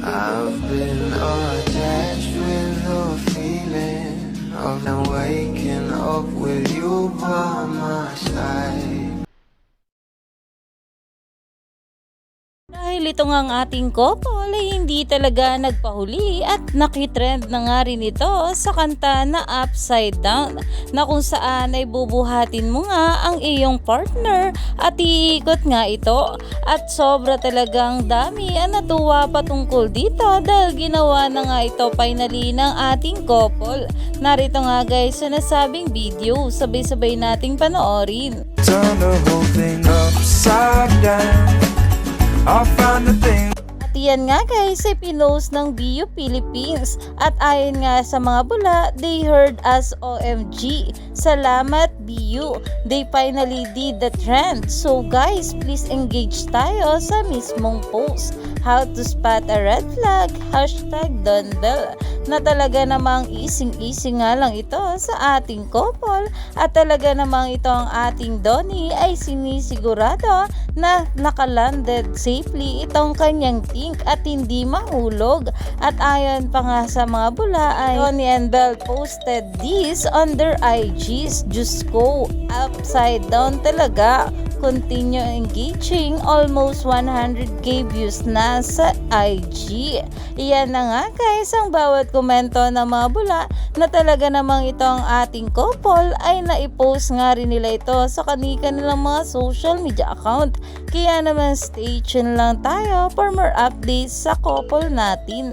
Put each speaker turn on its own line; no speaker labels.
I've been attached with the feeling of now waking up with you by my side.
Dahil ito nga ang ating couple ay hindi talaga nagpahuli at nakitrend na nga rin ito sa kanta na Upside Down, na kung saan ay bubuhatin mo nga ang iyong partner at iikot nga ito, at sobra talagang dami ang natuwa patungkol dito dahil ginawa na nga ito finally ng ating couple. Narito nga guys sa nasabing video, sabay-sabay nating panoorin.
Turn the whole thing upside down. I found the thing.
At yan nga guys ay pinost ng BU Philippines, at ayon nga sa mga bula, they heard us OMG. Salamat BU, they finally did the trend. So guys, please engage tayo sa mismong post. How to spot a red flag, #Donbell, na talaga namang ising-ising nga lang ito sa ating couple, at talaga namang ito ang ating Donnie ay sinisigurado na nakalanded safely itong kanyang think at hindi mahulog. At ayon pa nga sa mga bula ay Donnie and Belle posted this on their IGs. Diyos ko, upside down talaga. Continue engaging, almost 100k views na sa IG. Iyan na nga guys ang bawat komento ng mga bula, na talaga namang ito ang ating couple ay naipost nga rin nila ito sa kanilang mga social media account. Kaya naman stay tuned lang tayo for more updates sa couple natin.